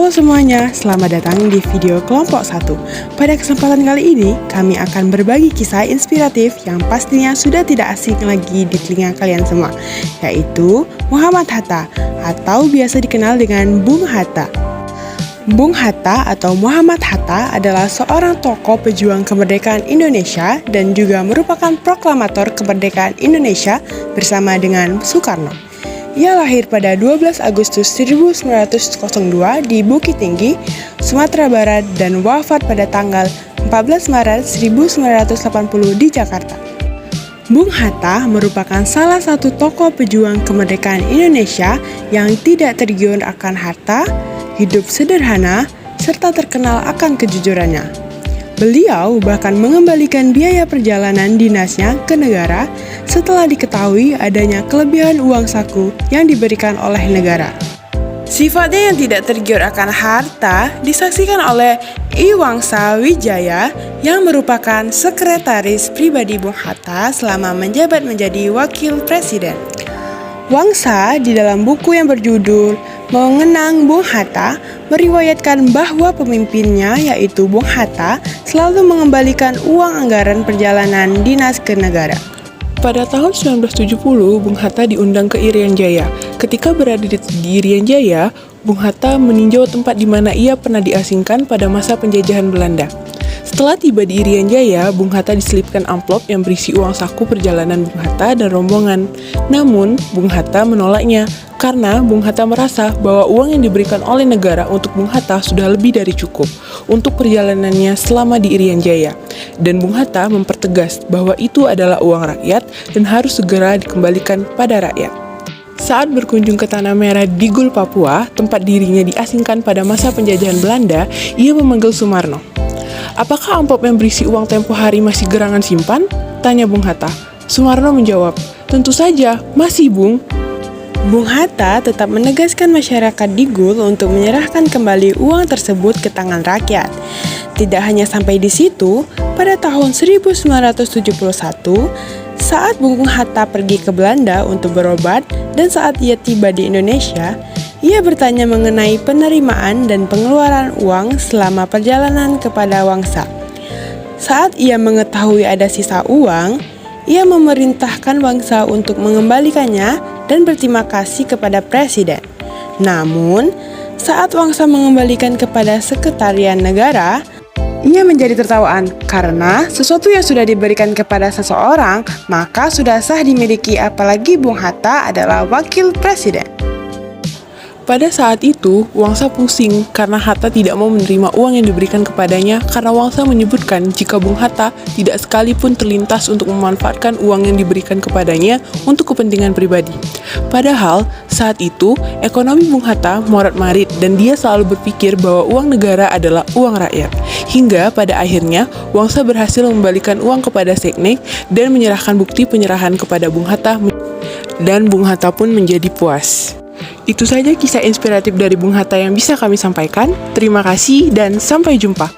Halo semuanya, selamat datang di video kelompok 1. Pada kesempatan kali ini, kami akan berbagi kisah inspiratif yang pastinya sudah tidak asing lagi di telinga kalian semua, yaitu Muhammad Hatta, atau biasa dikenal dengan Bung Hatta. Bung Hatta atau Muhammad Hatta adalah seorang tokoh pejuang kemerdekaan Indonesia dan juga merupakan proklamator kemerdekaan Indonesia bersama dengan Soekarno. Ia lahir pada 12 Agustus 1902 di Bukit Tinggi, Sumatera Barat dan wafat pada tanggal 14 Maret 1980 di Jakarta. Bung Hatta merupakan salah satu tokoh pejuang kemerdekaan Indonesia yang tidak tergiur akan harta, hidup sederhana, serta terkenal akan kejujurannya. Beliau bahkan mengembalikan biaya perjalanan dinasnya ke negara setelah diketahui adanya kelebihan uang saku yang diberikan oleh negara. Sifatnya yang tidak tergiur akan harta disaksikan oleh I Wangsa Wijaya yang merupakan sekretaris pribadi Bung Hatta selama menjabat menjadi wakil presiden. Wangsa di dalam buku yang berjudul Mengenang Bung Hatta meriwayatkan bahwa pemimpinnya yaitu Bung Hatta selalu mengembalikan uang anggaran perjalanan dinas ke negara. Pada tahun 1970, Bung Hatta diundang ke Irian Jaya. Ketika berada di Irian Jaya, Bung Hatta meninjau tempat di mana ia pernah diasingkan pada masa penjajahan Belanda. Setelah tiba di Irian Jaya, Bung Hatta diselipkan amplop yang berisi uang saku perjalanan Bung Hatta dan rombongan. Namun, Bung Hatta menolaknya karena Bung Hatta merasa bahwa uang yang diberikan oleh negara untuk Bung Hatta sudah lebih dari cukup untuk perjalanannya selama di Irian Jaya. Dan Bung Hatta mempertegas bahwa itu adalah uang rakyat dan harus segera dikembalikan pada rakyat. Saat berkunjung ke Tanah Merah di Gul, Papua, tempat dirinya diasingkan pada masa penjajahan Belanda, ia memanggil Sumarno. "Apakah amplop yang berisi uang tempo hari masih gerangan simpan?" tanya Bung Hatta. Sumarno menjawab, "Tentu saja, masih Bung." Bung Hatta tetap menegaskan masyarakat di Gul untuk menyerahkan kembali uang tersebut ke tangan rakyat. Tidak hanya sampai di situ, pada tahun 1971, saat Bung Hatta pergi ke Belanda untuk berobat dan saat ia tiba di Indonesia, ia bertanya mengenai penerimaan dan pengeluaran uang selama perjalanan kepada Wangsa. Saat ia mengetahui ada sisa uang, ia memerintahkan Wangsa untuk mengembalikannya dan berterima kasih kepada Presiden. Namun, saat Wangsa mengembalikan kepada Sekretariat Negara, ia menjadi tertawaan karena sesuatu yang sudah diberikan kepada seseorang maka sudah sah dimiliki, apalagi Bung Hatta adalah wakil presiden. Pada saat itu, Wangsa pusing karena Hatta tidak mau menerima uang yang diberikan kepadanya karena Wangsa menyebutkan jika Bung Hatta tidak sekalipun terlintas untuk memanfaatkan uang yang diberikan kepadanya untuk kepentingan pribadi. Padahal, saat itu, ekonomi Bung Hatta morat-marit dan dia selalu berpikir bahwa uang negara adalah uang rakyat. Hingga pada akhirnya, Wangsa berhasil membalikan uang kepada Seknek dan menyerahkan bukti penyerahan kepada Bung Hatta, dan Bung Hatta pun menjadi puas. Itu saja kisah inspiratif dari Bung Hatta yang bisa kami sampaikan. Terima kasih dan sampai jumpa.